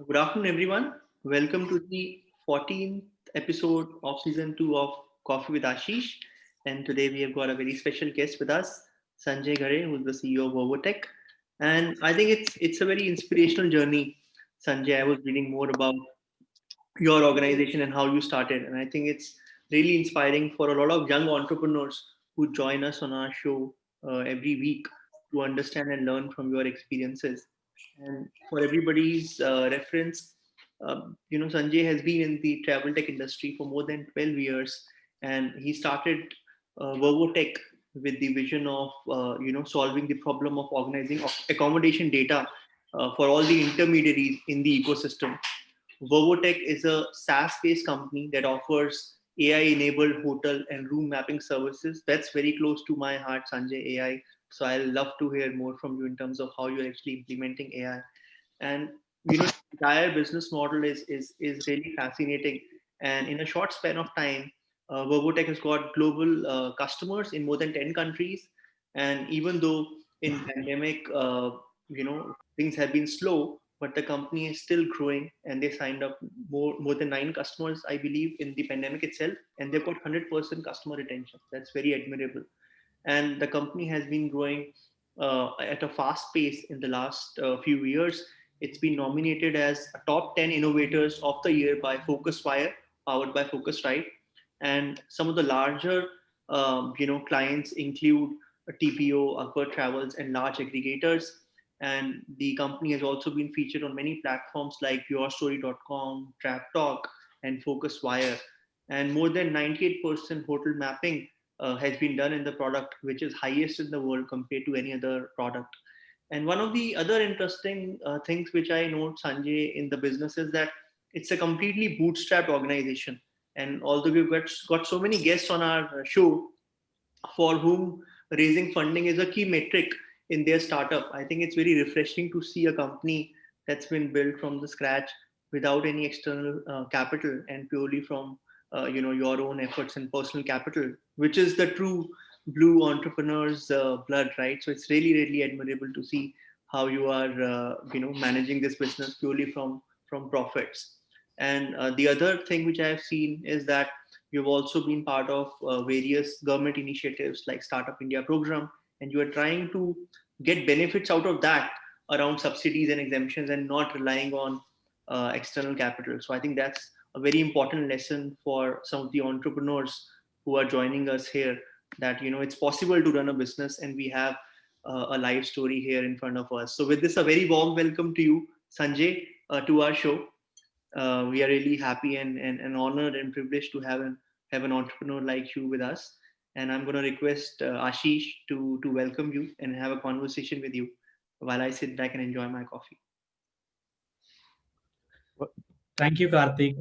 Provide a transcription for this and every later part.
Good afternoon, everyone. Welcome to the 14th episode of season 2 of Coffee with Ashish. And today we have got a very special guest with us, Sanjay Ghare, who's the CEO of Vovotech. And I think it's a very inspirational journey. Sanjay, I was reading more about your organization and how you started. And I think it's really inspiring for a lot of young entrepreneurs who join us on our show every week to understand and learn from your experiences. And for everybody's reference, Sanjay has been in the travel tech industry for more than 12 years, and he started Vervotech with the vision of solving the problem of organizing accommodation data for all the intermediaries in the ecosystem. Vovotech is a SaaS-based company that offers AI-enabled hotel and room mapping services. That's very close to my heart, Sanjay, AI. So I'll love to hear more from you in terms of how you're actually implementing AI. And the entire business model is really fascinating. And in a short span of time, Vovotech has got global customers in more than 10 countries. And even though in pandemic, things have been slow, but the company is still growing, and they signed up more than 9 customers, I believe, in the pandemic itself, and they've got 100% customer retention. That's very admirable. And the company has been growing at a fast pace in the last few years. It's been nominated as a top 10 innovators of the year by Focuswire, powered by Focusrite. And some of the larger, clients include TPO, Akbar Travels, and large aggregators. And the company has also been featured on many platforms like yourstory.com, TrapTalk, and Focuswire. And more than 98% hotel mapping has been done in the product, which is highest in the world compared to any other product. And one of the other interesting things which I note, Sanjay, in the business is that it's a completely bootstrapped organization. And although we've got so many guests on our show for whom raising funding is a key metric in their startup, I think it's very refreshing to see a company that's been built from the scratch without any external capital and purely from your own efforts and personal capital, which is the true blue entrepreneur's blood, right? So it's really really admirable to see how you are managing this business purely from profits. And the other thing which I have seen is that you've also been part of various government initiatives like Startup India program, and you are trying to get benefits out of that around subsidies and exemptions and not relying on external capital. So I think that's a very important lesson for some of the entrepreneurs who are joining us here, that it's possible to run a business, and we have a life story here in front of us. So with this, a very warm welcome to you, Sanjay, to our show. We are really happy and honored and privileged to have an entrepreneur like you with us. And I'm going to request Ashish to welcome you and have a conversation with you while I sit back and enjoy my coffee. Thank you, Karthik.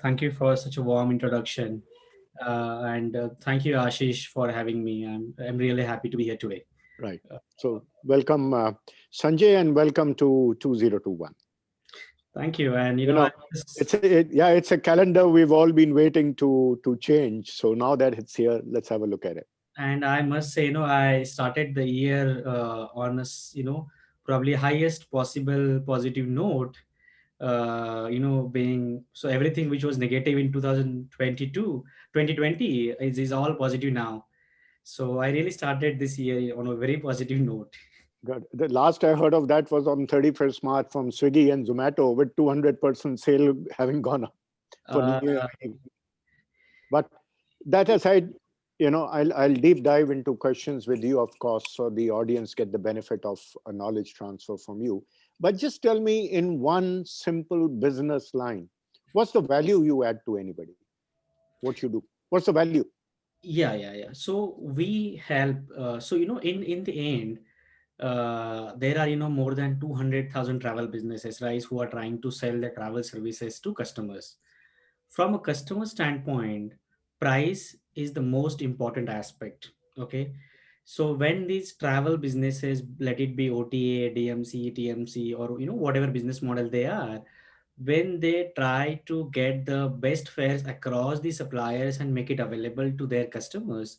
Thank you for such a warm introduction. And thank you, Ashish, for having me. I'm really happy to be here today. Right. So welcome, Sanjay, and welcome to 2021. Thank you. And it's a calendar we've all been waiting to change. So now that it's here, let's have a look at it. And I must say, I started the year on a, probably highest possible positive note. Being so everything which was negative in 2020 is all positive now. So I really started this year on a very positive note. Good. The last I heard of that was on 31st March from Swiggy and Zomato with 200% sale having gone up for New Year. But that aside, I'll deep dive into questions with you, of course, so the audience get the benefit of a knowledge transfer from you. But just tell me in one simple business line, what's the value you add to anybody? What you do? What's the value? Yeah. So we help. In the end, there are more than 200,000 travel businesses, right, who are trying to sell their travel services to customers. From a customer standpoint, price is the most important aspect. Okay, so when these travel businesses, let it be OTA, DMC, TMC, or whatever business model they are, when they try to get the best fares across the suppliers and make it available to their customers,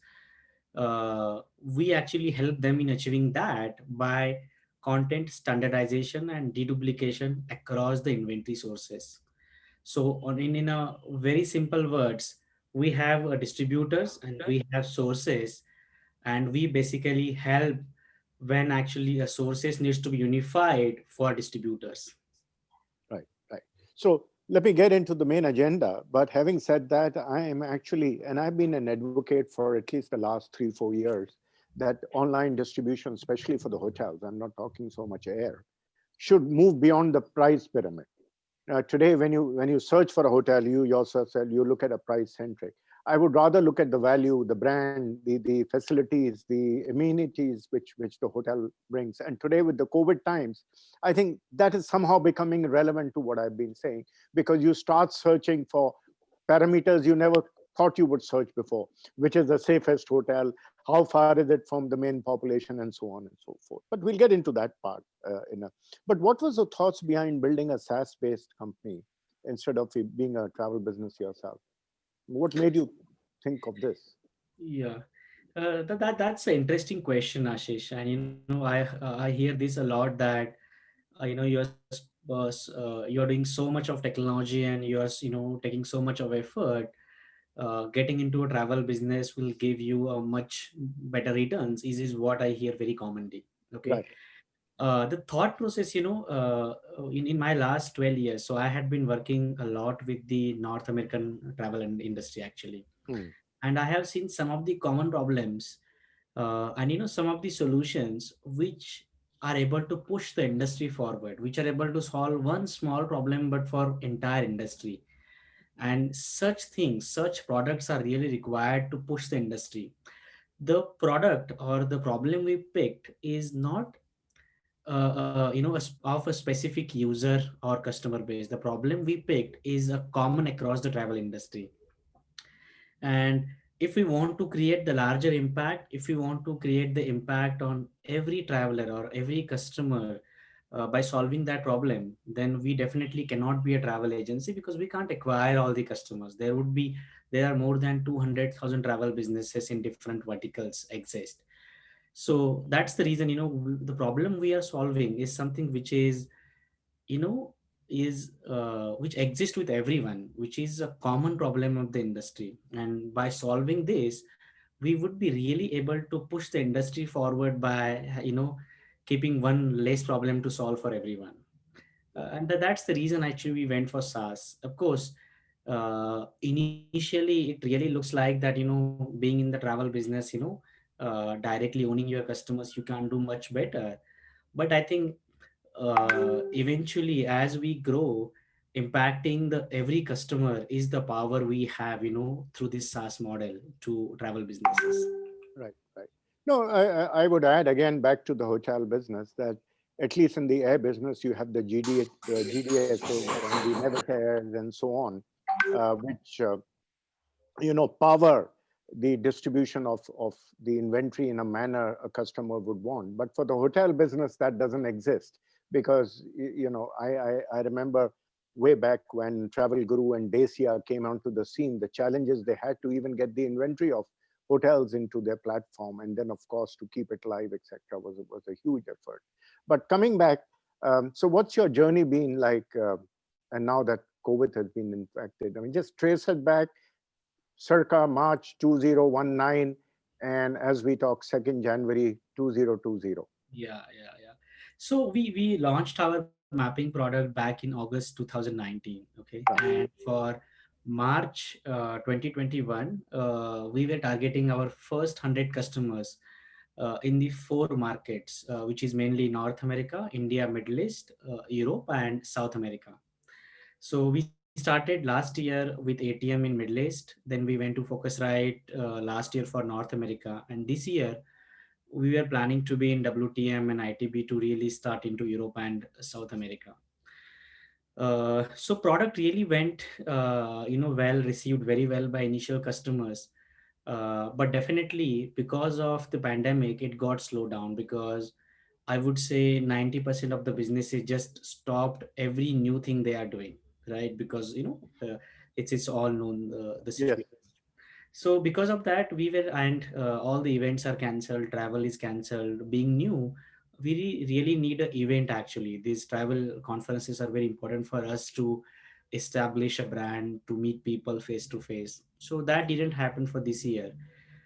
we actually help them in achieving that by content standardization and deduplication across the inventory sources. So in a very simple words, we have distributors and we have sources, and we basically help when actually a sources needs to be unified for distributors. Right, right. So let me get into the main agenda. But having said that, I am actually, and I've been an advocate for at least the last 3-4 years, that online distribution, especially for the hotels, I'm not talking so much air, should move beyond the price pyramid. Today, when you search for a hotel, you yourself said you look at a price centric. I would rather look at the value, the brand, the facilities, the amenities which the hotel brings. And today, with the COVID times, I think that is somehow becoming relevant to what I've been saying, because you start searching for parameters you never thought you would search before, which is the safest hotel, how far is it from the main population, and so on and so forth. But we'll get into that part in a. But what was the thoughts behind building a SaaS-based company instead of being a travel business yourself? What made you think of this? Yeah, that's an interesting question, Ashish. And I hear this a lot that you're doing so much of technology and you're taking so much of effort. Getting into a travel business will give you a much better returns. Is what I hear very commonly. Okay. Right. The thought process, in my last 12 years, so I had been working a lot with the North American travel industry actually, Hmm. and I have seen some of the common problems, and some of the solutions which are able to push the industry forward, which are able to solve one small problem but for entire industry. And such things, such products are really required to push the industry. The product or the problem we picked is not of a specific user or customer base. The problem we picked is a common across the travel industry. And if we want to create the larger impact, if we want to create the impact on every traveler or every customer by solving that problem, then we definitely cannot be a travel agency, because we can't acquire all the customers. There are more than 200,000 travel businesses in different verticals exist. So that's the reason, the problem we are solving is something which is, you know which exists with everyone, which is a common problem of the industry. And by solving this, we would be really able to push the industry forward by keeping one less problem to solve for everyone. And that's the reason actually we went for SaaS. Of course, initially it really looks like that, being in the travel business, directly owning your customers, you can do much better. But I think eventually, as we grow, impacting the every customer is the power we have, through this SaaS model to travel businesses. Right, right. No, I would add again back to the hotel business that at least in the air business, you have the GDSs and the Navitaires and so on, which power the distribution of the inventory in a manner a customer would want. But for the hotel business, that doesn't exist, because I remember way back when Travel Guru and Dacia came onto the scene, the challenges they had to even get the inventory of hotels into their platform, and then of course to keep it live, etc., was a huge effort. But coming back, so what's your journey been like? And now that COVID has been impacted, I mean, just trace it back circa March 2019, and as we talk, 2nd January 2020. Yeah. So we launched our mapping product back in August 2019. Okay, Right. and for March 2021, we were targeting our first 100 customers in the four markets, which is mainly North America, India, Middle East, Europe, and South America. So we started last year with ATM in Middle East. Then we went to Focusrite last year for North America, and this year we were planning to be in WTM and ITB to really start into Europe and South America. So product really went, well received, very well by initial customers. But definitely because of the pandemic, it got slowed down, because I would say 90% of the businesses just stopped every new thing they are doing, right? Because it's all known, the Yes. situation. So because of that, we were and all the events are cancelled, travel is cancelled. Being new, we really need an event. Actually, these travel conferences are very important for us to establish a brand, to meet people face to face. So that didn't happen for this year.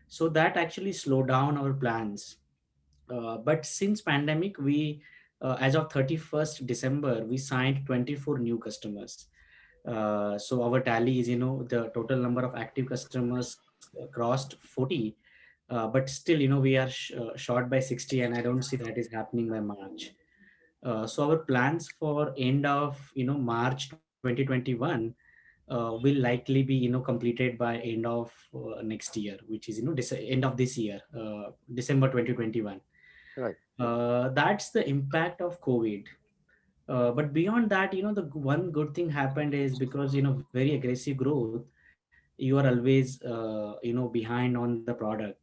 So that actually slowed down our plans. But since pandemic, we as of 31st December, we signed 24 new customers. So our tally is, the total number of active customers crossed 40. But still, we are short by 60, and I don't see that is happening by March. So our plans for end of March 2021 will likely be completed by end of next year, which is end of this year, December 2021. Right. That's the impact of COVID. But beyond that, the one good thing happened is, because very aggressive growth, you are always behind on the product.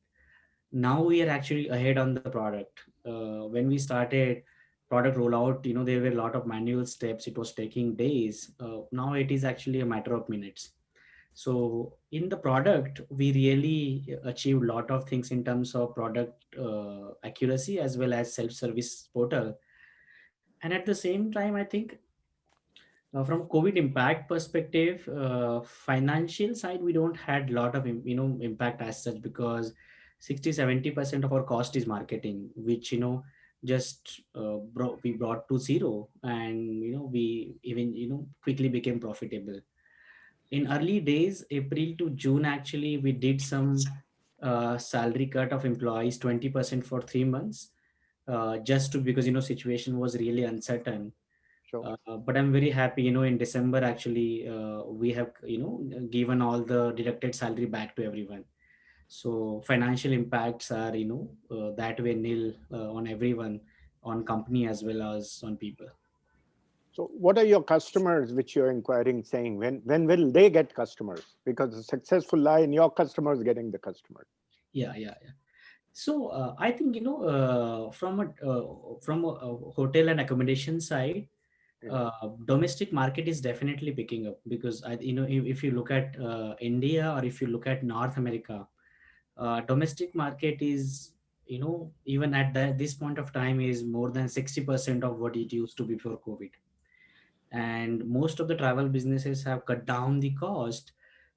Now we are actually ahead on the product. When we started product rollout, there were a lot of manual steps. It was taking days. Now it is actually a matter of minutes. So in the product, we really achieved a lot of things in terms of product accuracy, as well as self-service portal. And at the same time, I think from COVID impact perspective, financial side, we don't had a lot of impact as such, because 60-70% of our cost is marketing, which just we brought to zero, and we even quickly became profitable. In early days, April to June, actually we did some salary cut of employees, 20% for 3 months, just to, because situation was really uncertain. Sure. But I'm very happy, in December, actually, we have, given all the deducted salary back to everyone. So financial impacts are, that way nil on everyone, on company as well as on people. So what are your customers which you're inquiring saying? When will they get customers? Because the successful lie in your customers getting the customer. Yeah, yeah, yeah. So I think, from a hotel and accommodation side, Yeah. domestic market is definitely picking up, because if you look at India, or if you look at North America, domestic market is, even at this point of time, is more than 60% of what it used to be before COVID. And most of the travel businesses have cut down the cost.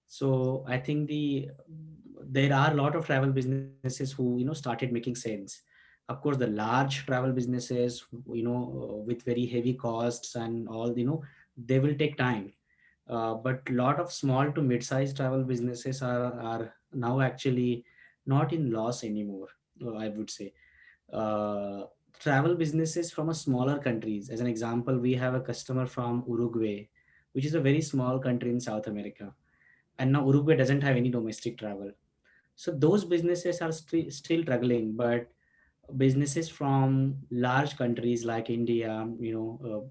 So I think there are a lot of travel businesses who started making sense. Of course, the large travel businesses, with very heavy costs and all, they will take time. But a lot of small to mid-sized travel businesses are now actually not in loss anymore, I would say. uh, Travel businesses from a smaller countries, as an example, we have a customer from Uruguay, which is a very small country in South America, and now Uruguay doesn't have any domestic travel. So those businesses are still struggling. But businesses from large countries like India,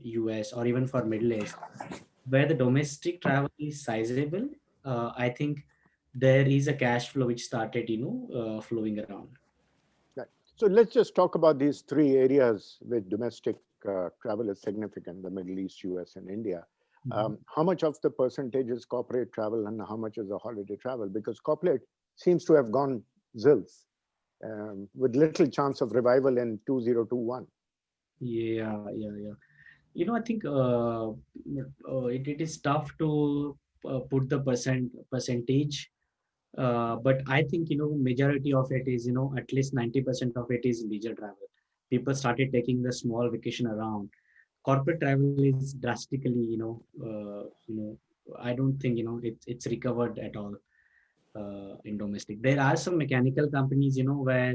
US, or even for Middle East, where the domestic travel is sizable, I think there is a cash flow which started flowing around. Right. So let's just talk about these three areas where domestic travel is significant: the Middle East, US, and India. Mhm. How much of the percentage is corporate travel and how much is the holiday travel? Because corporate seems to have gone zills, with little chance of revival in 2021. Yeah, yeah, yeah. I think it is tough to put the percentage, but I think majority of it is, at least 90% of it is leisure travel. People started taking the small vacation around. Corporate travel is drastically, I don't think it's recovered at all in domestic. There are some mechanical companies, where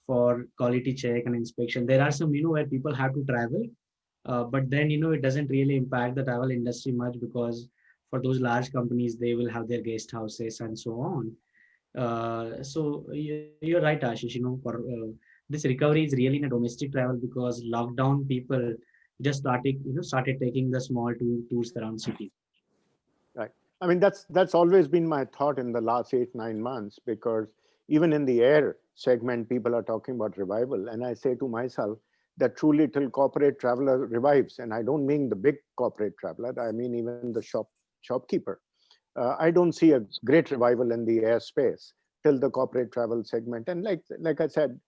for quality check and inspection, there are some, where people have to travel. But then, it doesn't really impact the travel industry much, because for those large companies, they will have their guest houses and so on. So you're right, Ashish. This recovery is really in a domestic travel, because lockdown people just started taking the small tours around cities. Right. I mean, that's always been my thought in the last 8, 9 months, because even in the air segment, people are talking about revival. And I say to myself that truly till corporate traveler revives, and I don't mean the big corporate traveler, I mean even the shopkeeper. I don't see a great revival in the air space till the corporate travel segment. And like I said,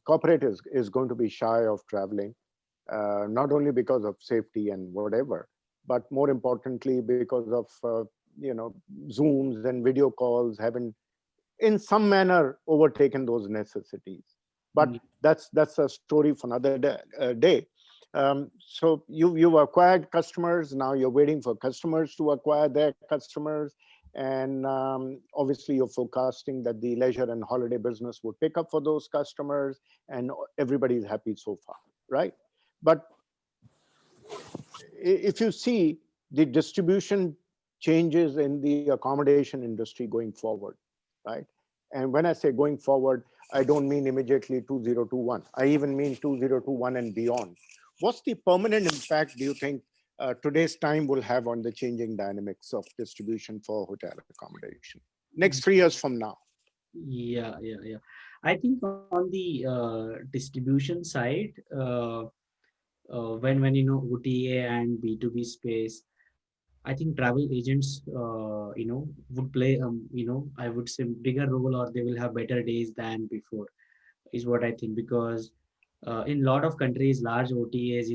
corporate is going to be shy of traveling, not only because of safety and whatever, but more importantly because of Zooms and video calls haven't in some manner overtaken those necessities. But that's a story for another day. So you've acquired customers. Now you're waiting for customers to acquire their customers, and obviously you're forecasting that the leisure and holiday business would pick up for those customers, and everybody's happy so far, right? But if you see the distribution changes in the accommodation industry going forward, right? And when I say going forward, I don't mean immediately 2021. I even mean 2021 and beyond. What's the permanent impact do you think today's time will have on the changing dynamics of distribution for hotel accommodation next 3 years from now? Yeah. I think on the distribution side, when OTA and B2B space, I think travel agents would play I would say bigger role, or they will have better days than before, is what I think. Because in a lot of countries, large OTAs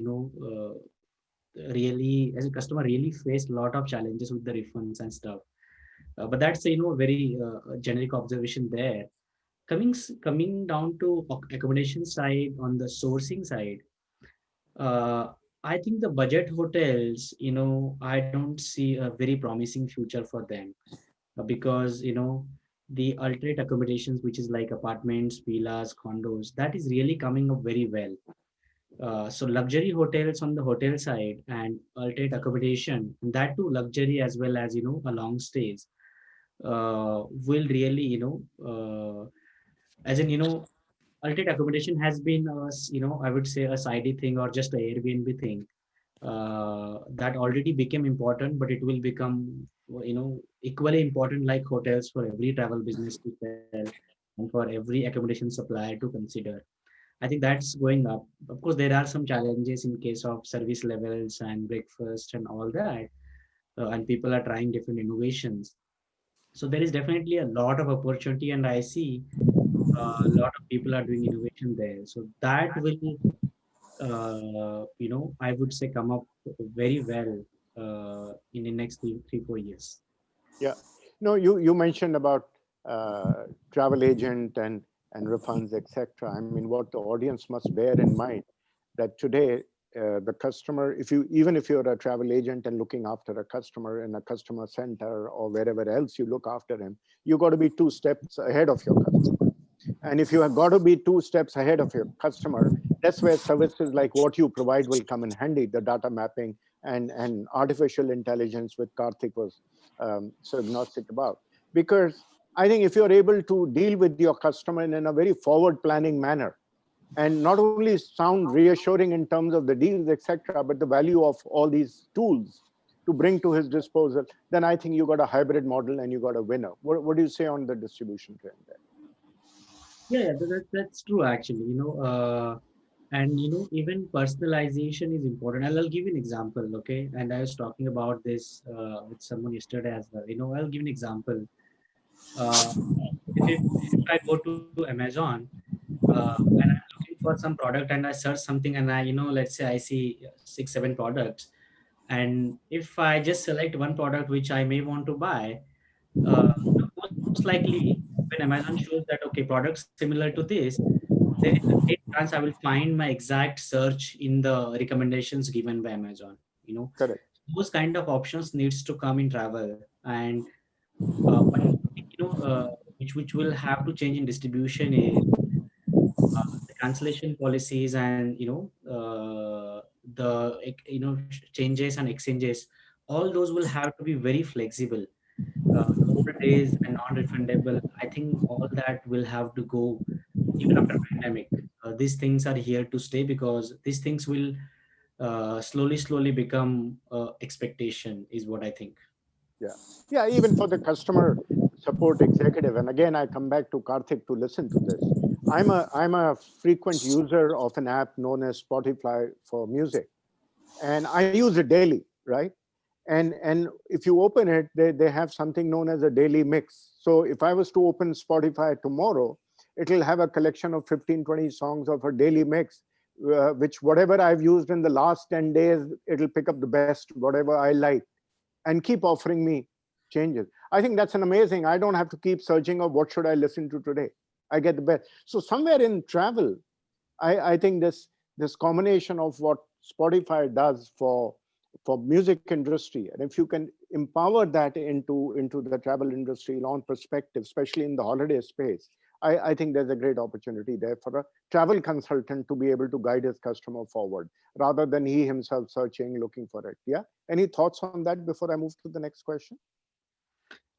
really, as a customer, really face a lot of challenges with the refunds and stuff. But that's very generic observation there. Coming down to accommodation side, on the sourcing side, uh, I think the budget hotels, I don't see a very promising future for them, because the alternate accommodations, which is like apartments, villas, condos, that is really coming up very well. So luxury hotels on the hotel side and alternate accommodation, that too luxury as well as a long stays, will really as in alternate accommodation has been I would say a sidey thing, or just a Airbnb thing, that already became important, but it will become equally important like hotels for every travel business to sell, and for every accommodation supplier to consider. I think that's going up. Of course, there are some challenges in case of service levels and breakfast and all that, and people are trying different innovations. So there is definitely a lot of opportunity, and I see a lot of people are doing innovation there. So that will, I would say, come up very well in the next 3-4 years. Yeah. No, you mentioned about travel agent and refunds, etc. I mean, what the audience must bear in mind that today the customer, even if you're a travel agent and looking after a customer in a customer center or wherever else you look after him, you got to be 2 steps ahead of your customer. And if you have got to be 2 steps ahead of your customer, that's where services like what you provide will come in handy, the data mapping and artificial intelligence, which Karthik was so agnostic about. Because I think if you're able to deal with your customer in a very forward planning manner, and not only sound reassuring in terms of the deals, etc., but the value of all these tools to bring to his disposal, then I think you got a hybrid model and you got a winner. What do you say on the distribution trend there? Yeah, that's true actually. And even personalization is important. I'll give you an example, okay? And I was talking about this with someone yesterday as well. I'll give an example. Uh, if I go to Amazon and I'm looking for some product and I search something, and let's say I see 6-7 products, and if I just select one product which I may want to buy, most likely when Amazon shows that okay, products similar to this, there is a great chance I will find my exact search in the recommendations given by Amazon. Correct. Those kind of options needs to come in travel. And one thing, which will have to change in distribution is the cancellation policies, and the changes and exchanges. All those will have to be very flexible. More days and non-refundable. I think all that will have to go even after pandemic. These things are here to stay, because these things will slowly become expectation, is what I think. Yeah. Yeah, even for the customer support executive. And again, I come back to Karthik to listen to this. I'm a frequent user of an app known as Spotify for music. And I use it daily, right? And if you open it, they have something known as a daily mix. So if I was to open Spotify tomorrow, it'll have a collection of 15, 20 songs of a daily mix, which whatever I've used in the last 10 days, it'll pick up the best, whatever I like, and keep offering me changes. I think that's an amazing. I don't have to keep searching of what should I listen to today. I get the best. So somewhere in travel, I think this combination of what Spotify does for music industry, and if you can empower that into the travel industry on perspective, especially in the holiday space, I think there's a great opportunity there for a travel consultant to be able to guide his customer forward rather than he himself searching, looking for it. Yeah. Any thoughts on that before I move to the next question?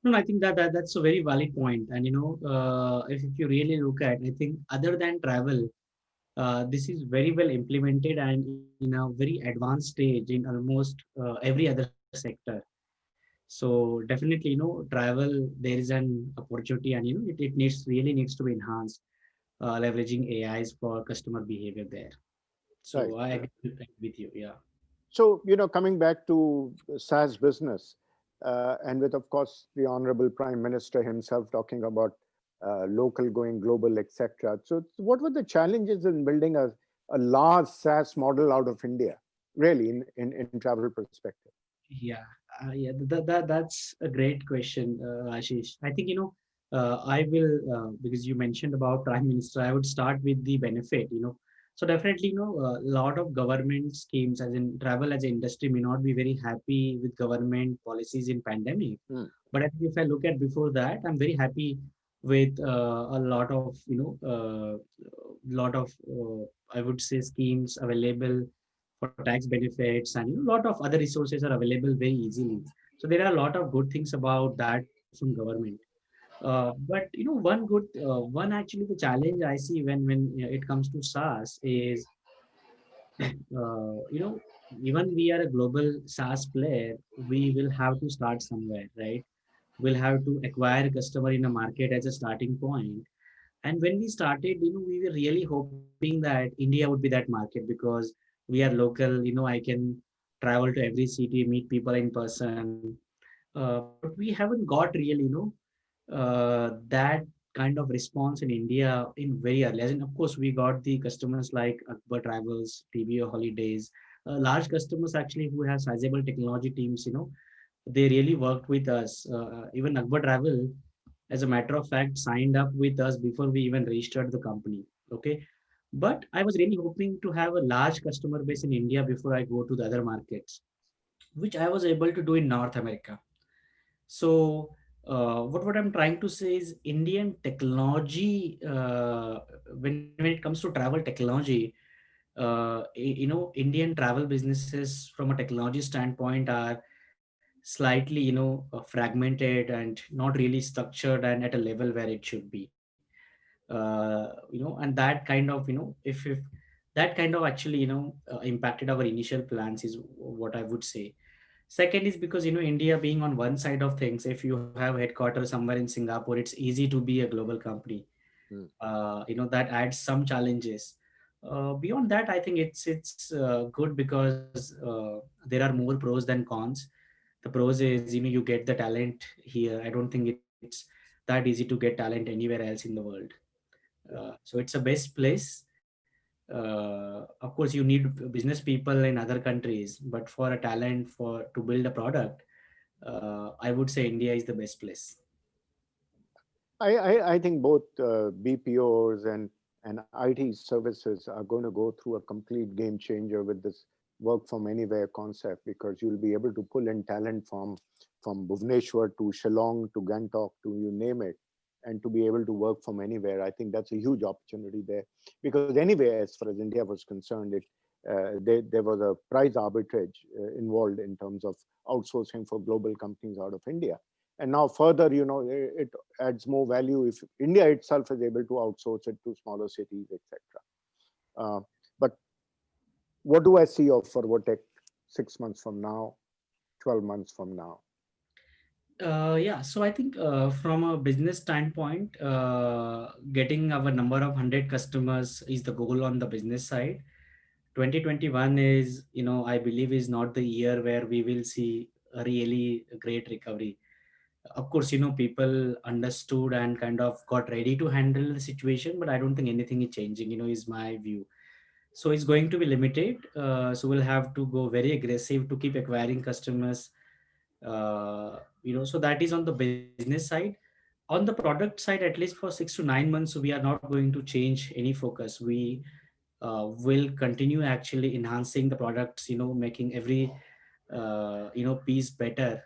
No, I think that's a very valid point. And if you really look at, I think other than travel, this is very well implemented and in a very advanced stage in almost every other sector. So definitely, travel, there is an opportunity, and it really needs to be enhanced, leveraging AIs for customer behavior there. Right. So I agree with you. Yeah. So, coming back to SaaS business, and with, of course, the Honorable Prime Minister himself talking about local going global, etc. So, what were the challenges in building a large SaaS model out of India, really, in travel perspective? Yeah, that's a great question, Ashish. I think I will because you mentioned about Prime Minister. I would start with the benefit. So definitely, a lot of government schemes, as in travel as an industry, may not be very happy with government policies in pandemic. Hmm. But I think if I look at before that, I'm very happy with a lot of I would say schemes available for tax benefits, and a lot of other resources are available very easily. So there are a lot of good things about that from government. But one actually the challenge I see when it comes to SaaS is even we are a global SaaS player, we will have to start somewhere, right? We'll have to acquire customer in a market as a starting point. And when we started, we were really hoping that India would be that market because we are local. I can travel to every city, meet people in person. But we haven't got really, that kind of response in India in very early. As in, of course, we got the customers like Akbar Travels, TBO Holidays, large customers actually who have sizable technology teams. They really worked with us. Even Akbar Travel, as a matter of fact, signed up with us before we even registered the company. Okay. But I was really hoping to have a large customer base in India before I go to the other markets, which I was able to do in North America. So, what I'm trying to say is Indian technology, when it comes to travel technology, Indian travel businesses from a technology standpoint are slightly, fragmented and not really structured and at a level where it should be. And that kind of, if that kind of actually, impacted our initial plans is what I would say. Second is because, India being on one side of things, if you have headquarters somewhere in Singapore, it's easy to be a global company. Hmm. That adds some challenges. Beyond that, I think it's good because there are more pros than cons. The pros is you get the talent here. I don't think it's that easy to get talent anywhere else in the world. So it's a best place. Of course, you need business people in other countries, but for a talent for to build a product, I would say India is the best place. I think both BPOs and IT services are going to go through a complete game changer with this work from anywhere concept, because you'll be able to pull in talent from Bhubaneswar to Shillong to Gantok to you name it, and to be able to work from anywhere. I think that's a huge opportunity there, because anyway, as far as India was concerned, there was a price arbitrage involved in terms of outsourcing for global companies out of India. And now further, it adds more value if India itself is able to outsource it to smaller cities, etc. But what do I see of Forwotech 6 months from now, 12 months from now? Yeah, so I think from a business standpoint, getting our number of 100 customers is the goal on the business side. 2021 is, I believe is not the year where we will see a really great recovery. Of course, people understood and kind of got ready to handle the situation, but I don't think anything is changing, is my view. So it's going to be limited. So we'll have to go very aggressive to keep acquiring customers. So that is on the business side. On the product side, at least for 6 to 9 months, we are not going to change any focus. We will continue actually enhancing the products, making every piece better,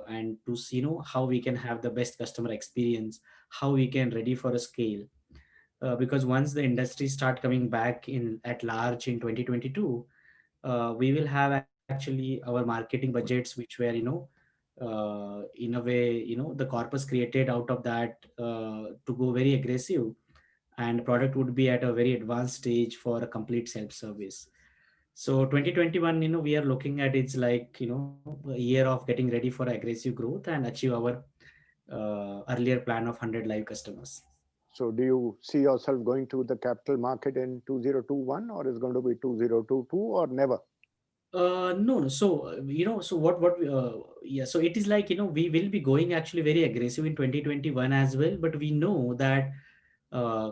and to see how we can have the best customer experience, how we can ready for a scale, because once the industry start coming back in at large in 2022, we will have actually our marketing budgets which were in a way, the corpus created out of that, to go very aggressive, and product would be at a very advanced stage for a complete self service. So 2021, we are looking at, it's like, a year of getting ready for aggressive growth and achieve our earlier plan of 100 live customers. So do you see yourself going to the capital market in 2021, or is going to be 2022, or never? No, no. So, so yeah, so it is like, we will be going actually very aggressive in 2021 as well, but we know that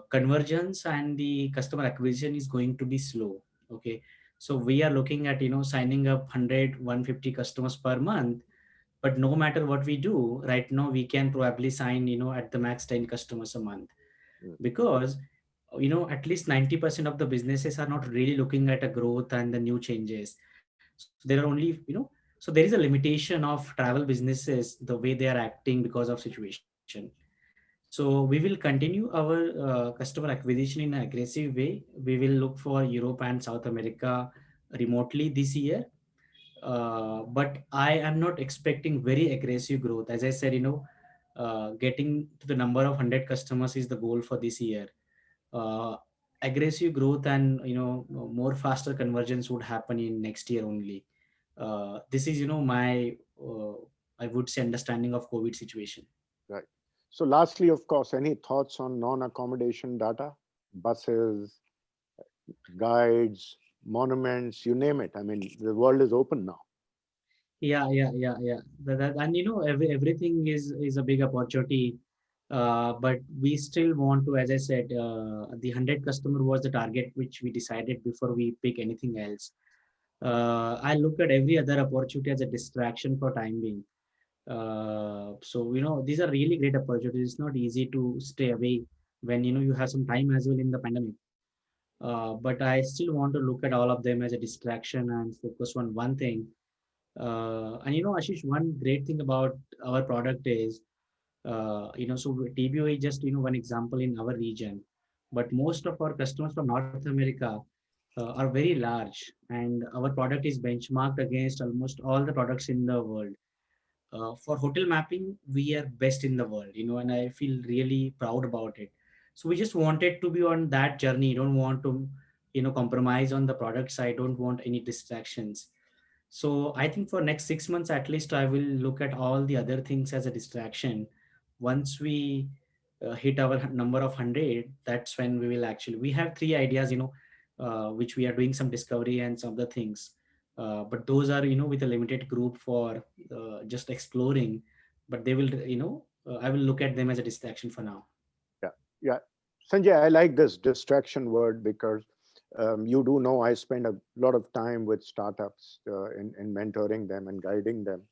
convergence and the customer acquisition is going to be slow. Okay. So we are looking at, signing up 100, 150 customers per month, but no matter what we do right now, we can probably sign, at the max 10 customers a month, Mm. because at least 90% of the businesses are not really looking at a growth and the new changes. So there are only, so there is a limitation of travel businesses, the way they are acting because of situation. So we will continue our customer acquisition in an aggressive way. We will look for Europe and South America remotely this year. But I am not expecting very aggressive growth. As I said, getting to the number of 100 customers is the goal for this year. uh, Aggressive growth and more faster convergence would happen in next year only. This is my I would say understanding of COVID situation. Right. So lastly, of course, any thoughts on non-accommodation data, buses, guides, monuments, you name it. I mean, the world is open now. Yeah. And everything is a big opportunity. But we still want to, as I said, the 100 customer was the target which we decided before we pick anything else. I look at every other opportunity as a distraction for time being. So these are really great opportunities. It's not easy to stay away when you have some time as well in the pandemic. But I still want to look at all of them as a distraction and focus on one thing. And Ashish, one great thing about our product is, so TBO is just one example in our region, but most of our customers from North America are very large, and our product is benchmarked against almost all the products in the world. For hotel mapping, we are best in the world, and I feel really proud about it. So we just wanted to be on that journey. Don't want to, compromise on the product side. Don't want any distractions. So I think for next 6 months at least, I will look at all the other things as a distraction. Once we hit our number of 100, that's when we will actually, we have three ideas, which we are doing some discovery and some other things. But those are, with a limited group for just exploring, but they will, I will look at them as a distraction for now. Yeah. Yeah. Sanjay, I like this distraction word because you do know I spend a lot of time with startups in mentoring them and guiding them.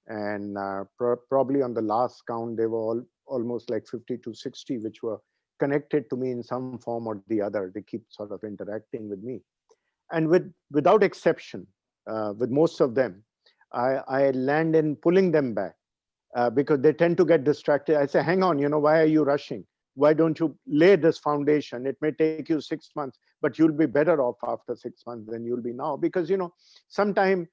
And probably on the last count, they were almost like 50 to 60, which were connected to me in some form or the other. They keep sort of interacting with me. And without exception, with most of them, I land in pulling them back because they tend to get distracted. I say, hang on, why are you rushing? Why don't you lay this foundation? It may take you 6 months, but you'll be better off after 6 months than you'll be now. Because, sometime,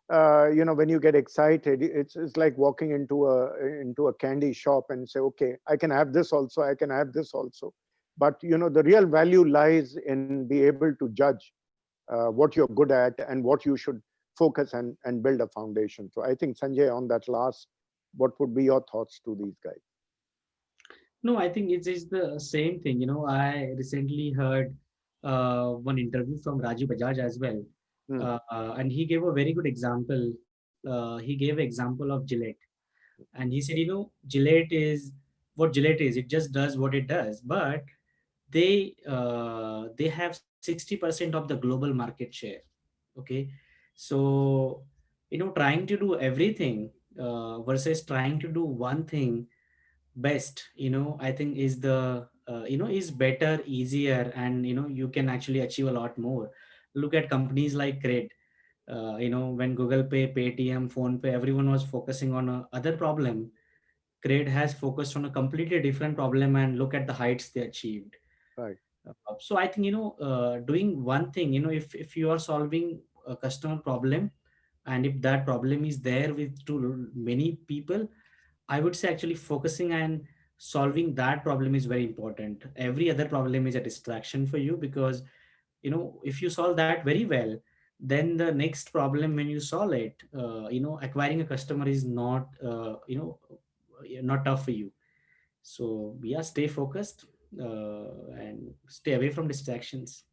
when you get excited, it's like walking into a candy shop and say, okay, I can have this also, I can have this also. But, the real value lies in be able to judge what you're good at and what you should focus and build a foundation. So I think, Sanjay, on that last, what would be your thoughts to these guys? No, I think it's the same thing. I recently heard one interview from Raju Bajaj as well, Hmm. and he gave a very good example. He gave example of Gillette. And he said, Gillette is what Gillette is. It just does what it does, but they have 60% of the global market share. Okay, so trying to do everything versus trying to do one thing best, I think is the is better, easier, and you can actually achieve a lot more. Look at companies like Grid. When Google Pay, Paytm, Phone Pay, everyone was focusing on a other problem. Crade has focused on a completely different problem, and look at the heights they achieved. Right. So I think doing one thing, if you are solving a customer problem, and if that problem is there with too many people, I would say actually focusing and solving that problem is very important. Every other problem is a distraction for you, because if you solve that very well, then the next problem when you solve it, acquiring a customer is not tough for you. So yeah, stay focused, and stay away from distractions.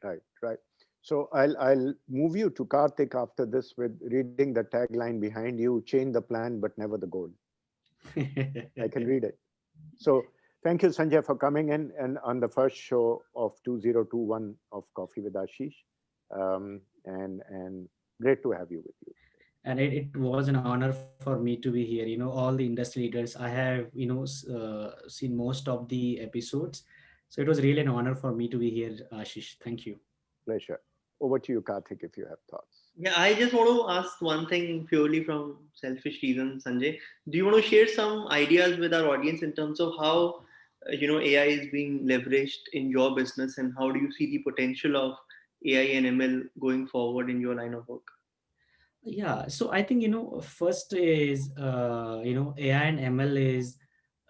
Right. Right. So I'll move you to Karthik after this with reading the tagline behind you: change the plan, but never the goal. I can read it. So thank you, Sanjay, for coming in and on the first show of 2021 of Coffee with Ashish. And great to have you with you. And it was an honor for me to be here. All the industry leaders, I have seen most of the episodes, so it was really an honor for me to be here, Ashish. Thank you. Pleasure. Over to you, Karthik, if you have thoughts. Yeah, I just want to ask one thing purely from selfish reasons, Sanjay. Do you want to share some ideas with our audience in terms of how AI is being leveraged in your business, and how do you see the potential of AI and ML going forward in your line of work? Yeah, so I think first is AI and ML is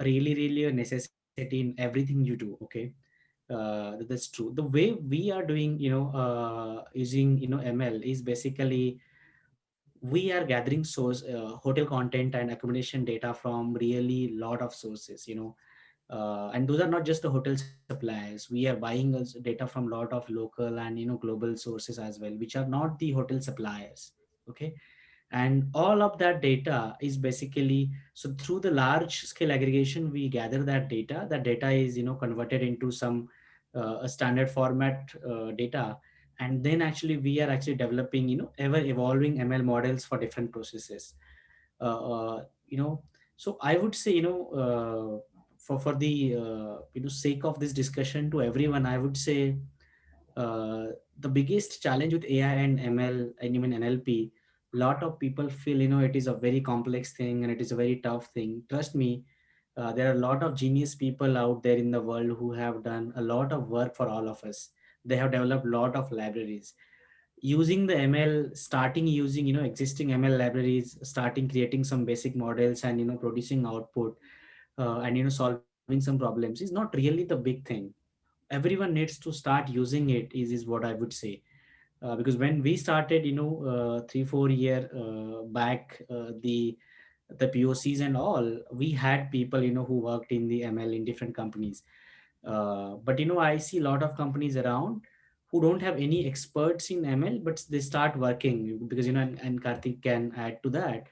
really a necessity in everything you do. Okay, that's true. The way we are doing using ML is basically we are gathering source hotel content and accommodation data from really lot of sources. And those are not just the hotel suppliers. We are buying data from lot of local and global sources as well, which are not the hotel suppliers. Okay, and all of that data is basically, so through the large scale aggregation we gather that data is converted into some a standard format data. And then actually we are actually developing ever evolving ML models for different processes. You know so I would say for the sake of this discussion to everyone, I would say the biggest challenge with AI and ML and even NLP, lot of people feel it is a very complex thing and it is a very tough thing. Trust me, there are a lot of genius people out there in the world who have done a lot of work for all of us. They have developed a lot of libraries using the ML, starting using existing ML libraries, starting creating some basic models and producing output, and solving some problems is not really the big thing. Everyone needs to start using it is what I would say. Because when we started 3-4 year back, the POCs and all, we had people who worked in the ML in different companies. But I see a lot of companies around who don't have any experts in ML, but they start working because and Karthik can add to that.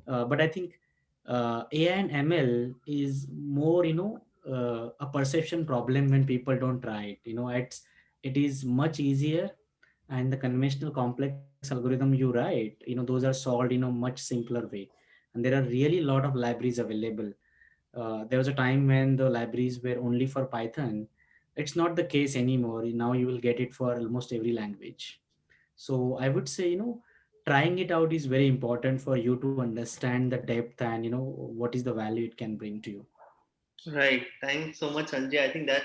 But I think AI and ML is more a perception problem when people don't try it. It is much easier, and the conventional complex algorithm you write, those are solved in a much simpler way. And there are really a lot of libraries available. There was a time when the libraries were only for Python. It's not the case anymore. Now you will get it for almost every language. So I would say, trying it out is very important for you to understand the depth and what is the value it can bring to you. Right. Thanks so much, Sanjay. I think that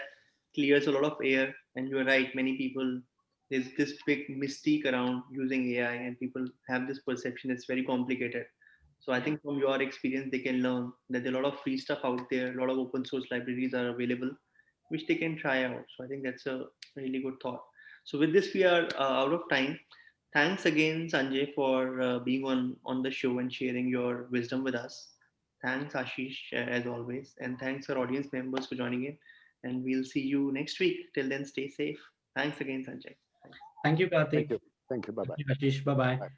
clears a lot of air. And you're right, many people, there's this big mystique around using AI, and people have this perception it's very complicated. So I think from your experience, they can learn that there are a lot of free stuff out there, a lot of open source libraries are available, which they can try out. So I think that's a really good thought. So with this, we are out of time. Thanks again, Sanjay, for being on the show and sharing your wisdom with us. Thanks, Ashish, as always. And thanks, our audience members, for joining in. And we'll see you next week. Till then, stay safe. Thanks again, Sanjay. Thank you, Thank Karthik. you. Thank you. Bye Thank bye. you, Ashish. Bye bye. Bye.